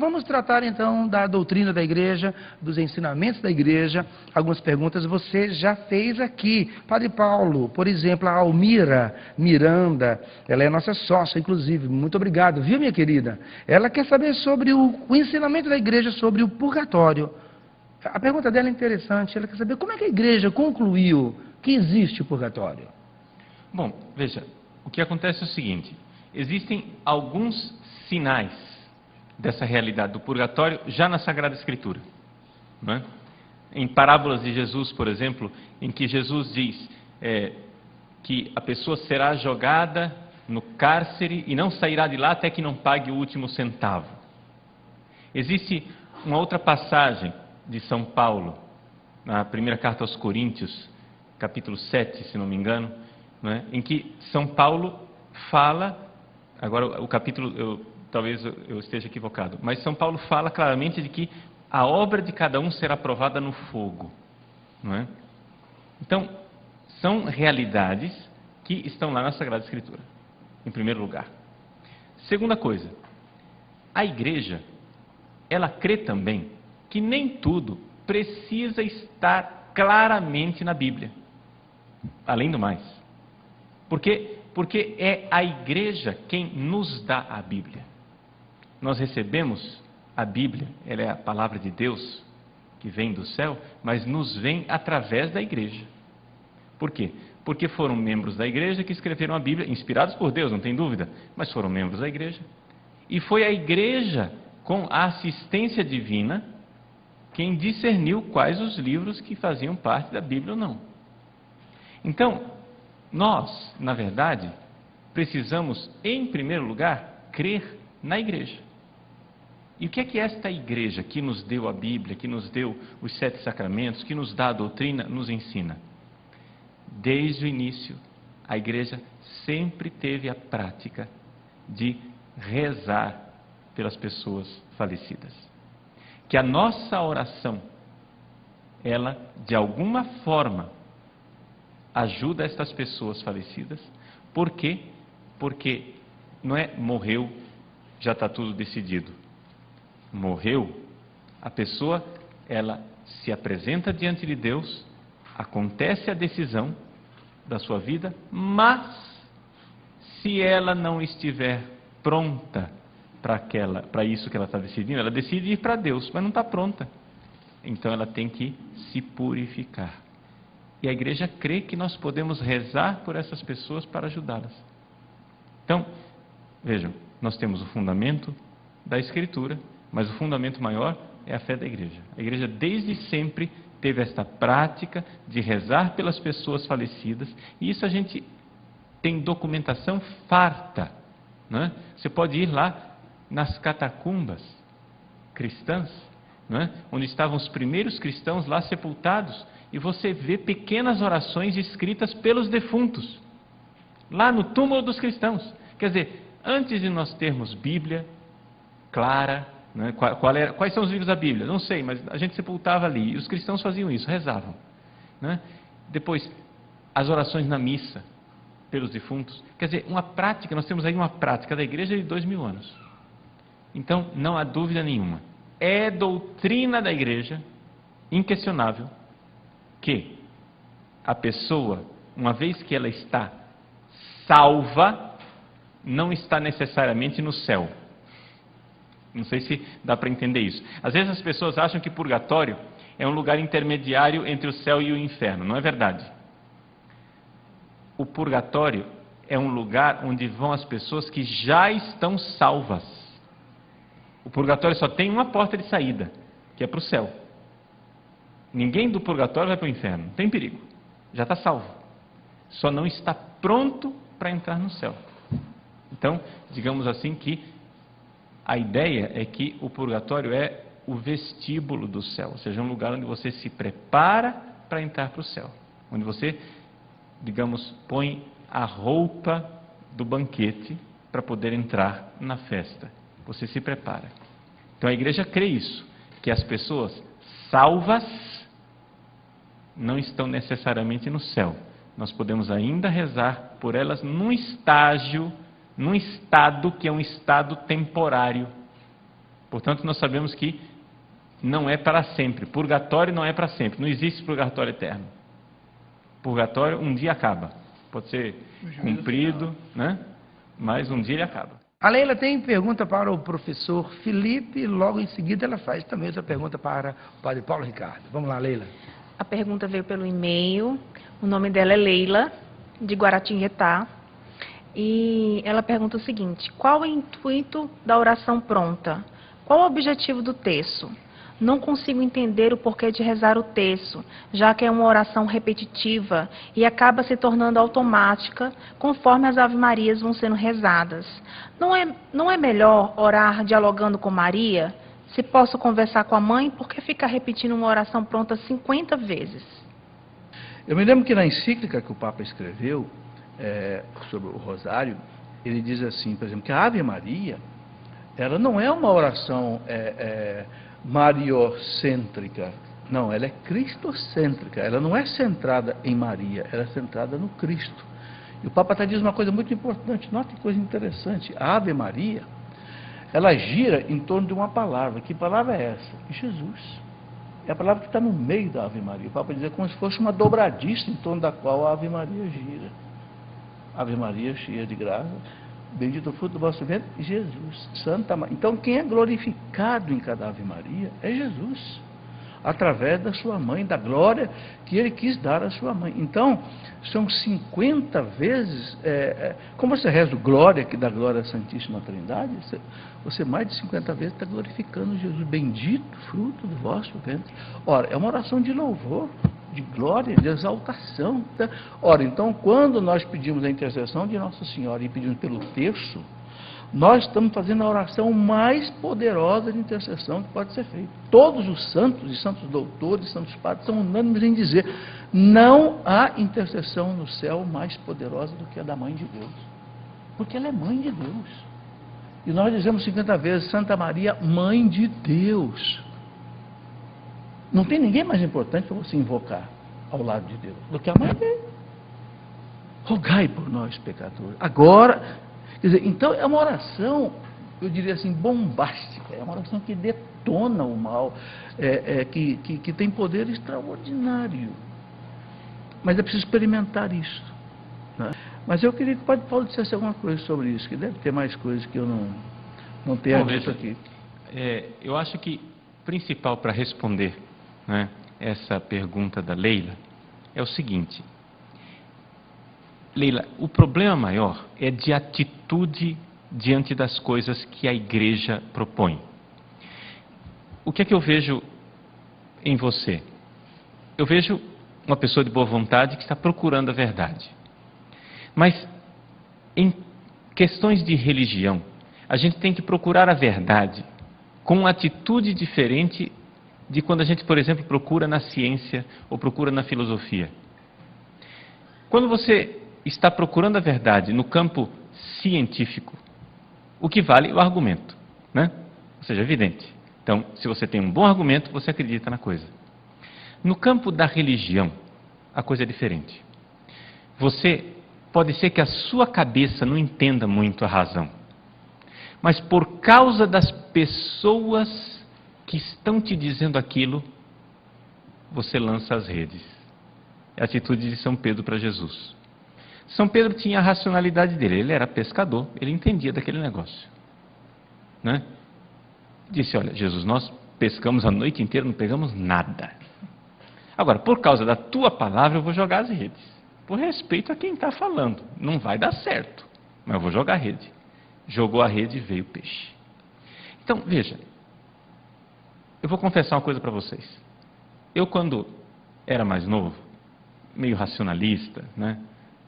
vamos tratar então da doutrina da igreja, dos ensinamentos da igreja. Algumas perguntas você já fez aqui. Padre Paulo, por exemplo, a Almira Miranda, ela é nossa sócia, inclusive. Muito obrigado, viu, minha querida? Ela quer saber sobre o ensinamento da igreja sobre o purgatório. A pergunta dela é interessante. Ela quer saber como é que a igreja concluiu que existe o purgatório. Bom, veja, o que acontece é o seguinte: existem alguns sinais dessa realidade do purgatório já na Sagrada Escritura, não é? Em parábolas de Jesus, por exemplo, em que Jesus diz que a pessoa será jogada no cárcere e não sairá de lá até que não pague o último centavo. Existe uma outra passagem de São Paulo, na primeira carta aos Coríntios, capítulo 7, se não me engano, não é? Em que São Paulo fala, agora o capítulo, talvez eu esteja equivocado, mas São Paulo fala claramente de que a obra de cada um será provada no fogo, não é? Então, são realidades que estão lá na Sagrada Escritura, em primeiro lugar. Segunda coisa, a igreja, ela crê também que nem tudo precisa estar claramente na Bíblia. Além do mais. Porque é a igreja quem nos dá a Bíblia. Nós recebemos a Bíblia, ela é a palavra de Deus que vem do céu, mas nos vem através da igreja. Por quê? Porque foram membros da igreja que escreveram a Bíblia, inspirados por Deus, não tem dúvida, mas foram membros da igreja. E foi a igreja, com a assistência divina, quem discerniu quais os livros que faziam parte da Bíblia ou não. Então, nós, na verdade, precisamos, em primeiro lugar, crer na igreja. E o que é esta igreja que nos deu a Bíblia, que nos deu os 7 sacramentos, que nos dá a doutrina, nos ensina? Desde o início, a igreja sempre teve a prática de rezar pelas pessoas falecidas. Que a nossa oração, ela, de alguma forma, ajuda estas pessoas falecidas. Por quê? Porque não é morreu, já está tudo decidido. Morreu, a pessoa, ela se apresenta diante de Deus, acontece a decisão da sua vida, mas se ela não estiver pronta para isso que ela está decidindo, ela decide ir para Deus, mas não está pronta. Então ela tem que se purificar. E a igreja crê que nós podemos rezar por essas pessoas para ajudá-las. Então, vejam, nós temos o fundamento da Escritura, mas o fundamento maior é a fé da igreja. A igreja desde sempre teve esta prática de rezar pelas pessoas falecidas, e isso a gente tem documentação farta, não é? Você pode ir lá nas catacumbas cristãs, não é? Onde estavam os primeiros cristãos lá sepultados, e você vê pequenas orações escritas pelos defuntos, lá no túmulo dos cristãos. Quer dizer, antes de nós termos Bíblia clara, né? Quais são os livros da Bíblia? Não sei, mas a gente sepultava ali, e os cristãos faziam isso, rezavam, né? Depois, as orações na missa, pelos defuntos. Quer dizer, uma prática, nós temos aí uma prática da igreja de 2000 anos. Então, não há dúvida nenhuma. É doutrina da igreja, inquestionável, que a pessoa, uma vez que ela está salva, não está necessariamente no céu. Não sei se dá para entender isso. Às vezes as pessoas acham que purgatório é um lugar intermediário entre o céu e o inferno. Não é verdade. O purgatório é um lugar onde vão as pessoas que já estão salvas. O purgatório só tem uma porta de saída, que é para o céu. Ninguém do purgatório vai para o inferno, não tem perigo. Já está salvo. Só não está pronto para entrar no céu. Então, digamos assim que a ideia é que o purgatório é o vestíbulo do céu, ou seja, um lugar onde você se prepara para entrar para o céu. Onde você, digamos, põe a roupa do banquete para poder entrar na festa. Você se prepara. Então a igreja crê isso, que as pessoas salvas não estão necessariamente no céu. Nós podemos ainda rezar por elas num estado que é um estado temporário. Portanto, nós sabemos que não é para sempre. Purgatório não é para sempre. Não existe purgatório eterno. Purgatório um dia acaba. Pode ser cumprido, né? Mas um dia ele acaba. A Leila tem pergunta para o professor Felipe, e logo em seguida ela faz também outra pergunta para o padre Paulo Ricardo. Vamos lá, Leila. A pergunta veio pelo e-mail. O nome dela é Leila, de Guaratinguetá. E ela pergunta o seguinte: qual o intuito da oração pronta? Qual o objetivo do terço? Não consigo entender o porquê de rezar o terço, já que é uma oração repetitiva e acaba se tornando automática conforme as Ave-Marias vão sendo rezadas. Não é melhor orar dialogando com Maria? Se posso conversar com a mãe, por que ficar repetindo uma oração pronta 50 vezes? Eu me lembro que na encíclica que o Papa escreveu sobre o Rosário, ele diz assim, por exemplo, que a Ave Maria, ela não é uma oração mariocêntrica, não, ela é cristocêntrica, ela não é centrada em Maria, ela é centrada no Cristo. E o Papa está dizendo uma coisa muito importante, nota que coisa interessante, a Ave Maria, ela gira em torno de uma palavra. Que palavra é essa? Jesus. É a palavra que está no meio da Ave Maria. O Papa diz como se fosse uma dobradiça em torno da qual a Ave Maria gira. Ave Maria, cheia de graça, bendito o fruto do vosso ventre, Jesus, Santa Maria. Então, quem é glorificado em cada Ave Maria é Jesus, através da sua mãe, da glória que ele quis dar à sua mãe. Então, são 50 vezes, como você reza o glória, que dá glória à Santíssima Trindade, você mais de 50 vezes está glorificando Jesus, bendito fruto do vosso ventre. Ora, é uma oração de louvor, de glória, de exaltação. Tá? Ora, então, quando nós pedimos a intercessão de Nossa Senhora e pedimos pelo terço, nós estamos fazendo a oração mais poderosa de intercessão que pode ser feita. Todos os santos e santos doutores, santos padres, são unânimes em dizer: não há intercessão no céu mais poderosa do que a da Mãe de Deus. Porque ela é Mãe de Deus. E nós dizemos 50 vezes: Santa Maria, Mãe de Deus. Não tem ninguém mais importante para você invocar ao lado de Deus do que a Mãe dele. Rogai por nós, pecadores. Agora, quer dizer, então é uma oração, eu diria assim, bombástica. É uma oração que detona o mal, que tem poder extraordinário. Mas é preciso experimentar isso. Né? Mas eu queria que o padre Paulo dissesse alguma coisa sobre isso, que deve ter mais coisas que eu não tenha dito aqui. Eu acho que o principal para responder, né, essa pergunta da Leila é o seguinte: Leila, o problema maior é de atitude diante das coisas que a igreja propõe. O que é que eu vejo em você? Eu vejo uma pessoa de boa vontade que está procurando a verdade. Mas em questões de religião, a gente tem que procurar a verdade com uma atitude diferente de quando a gente, por exemplo, procura na ciência ou procura na filosofia. Quando você está procurando a verdade no campo científico, o que vale é o argumento, né? Ou seja, evidente. Então, se você tem um bom argumento, você acredita na coisa. No campo da religião, a coisa é diferente. Pode ser que a sua cabeça não entenda muito a razão, mas por causa das pessoas que estão te dizendo aquilo, você lança as redes. É a atitude de São Pedro para Jesus. São Pedro tinha a racionalidade dele, ele era pescador, ele entendia daquele negócio. Né? Disse: olha, Jesus, nós pescamos a noite inteira, não pegamos nada. Agora, por causa da tua palavra, eu vou jogar as redes. Por respeito a quem está falando. Não vai dar certo, mas eu vou jogar a rede. Jogou a rede e veio o peixe. Então, veja, eu vou confessar uma coisa para vocês. Eu, quando era mais novo, meio racionalista, né?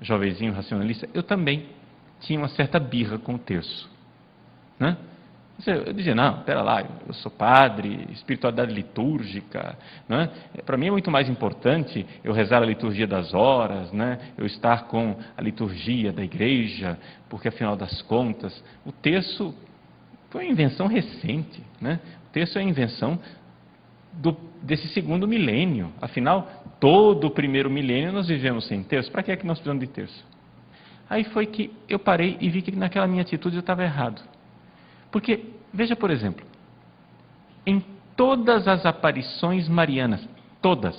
Jovenzinho racionalista, eu também tinha uma certa birra com o terço. Né? Eu dizia: não, pera lá, eu sou padre, espiritualidade litúrgica, né? Para mim é muito mais importante eu rezar a liturgia das horas, né? Eu estar com a liturgia da igreja, porque afinal das contas, o terço foi uma invenção recente, né? O terço é uma invenção desse segundo milênio, afinal, todo o primeiro milênio nós vivemos sem terço, para que é que nós precisamos de terço? Aí foi que eu parei e vi que naquela minha atitude eu estava errado. Porque, veja por exemplo, em todas as aparições marianas, todas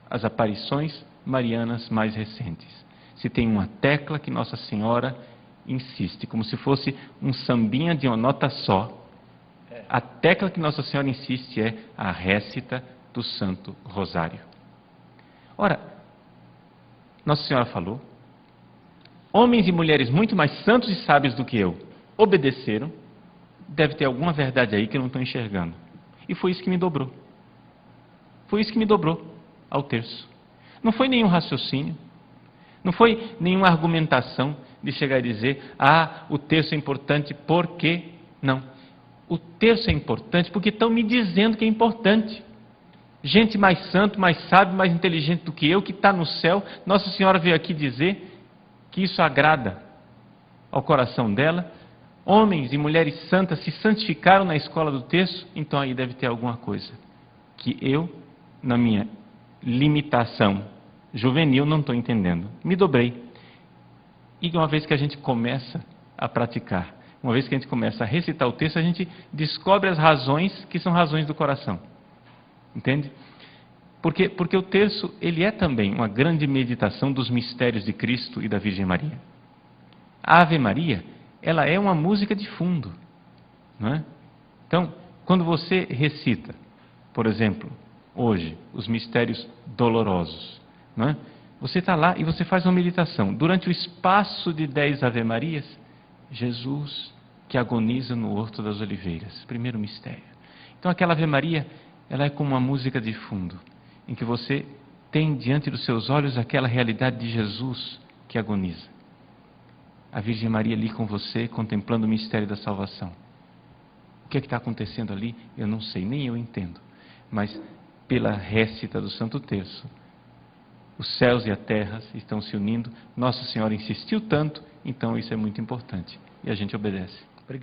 as aparições marianas mais recentes. Se tem uma tecla que Nossa Senhora insiste, como se fosse um sambinha de uma nota só, a tecla que Nossa Senhora insiste é a récita do Santo Rosário. Ora, Nossa Senhora falou, homens e mulheres muito mais santos e sábios do que eu obedeceram, deve ter alguma verdade aí que eu não estou enxergando. E foi isso que me dobrou. Foi isso que me dobrou ao terço. Não foi nenhum raciocínio, não foi nenhuma argumentação de chegar a dizer, o terço é importante porque... Não. O terço é importante porque estão me dizendo que é importante. Gente mais santo, mais sábio, mais inteligente do que eu, que está no céu, Nossa Senhora veio aqui dizer que isso agrada ao coração dela. Homens e mulheres santas se santificaram na escola do terço, então aí deve ter alguma coisa que eu, na minha limitação juvenil, não estou entendendo. Me dobrei. E uma vez que a gente começa a praticar, uma vez que a gente começa a recitar o texto, a gente descobre as razões que são razões do coração. Entende? Porque o terço, ele é também uma grande meditação dos mistérios de Cristo e da Virgem Maria. A Ave Maria, ela é uma música de fundo. Não é? Então, quando você recita, por exemplo, hoje, os mistérios dolorosos, não é? Você está lá e você faz uma meditação. Durante o espaço de 10 Ave Marias, Jesus que agoniza no Horto das Oliveiras, primeiro mistério. Então aquela Ave Maria, ela é como uma música de fundo, em que você tem diante dos seus olhos aquela realidade de Jesus que agoniza. A Virgem Maria ali com você, contemplando o mistério da salvação. O que é que está acontecendo ali? Eu não sei, nem eu entendo. Mas pela récita do Santo Terço, os céus e a terra estão se unindo. Nossa Senhora insistiu tanto, então isso é muito importante. E a gente obedece.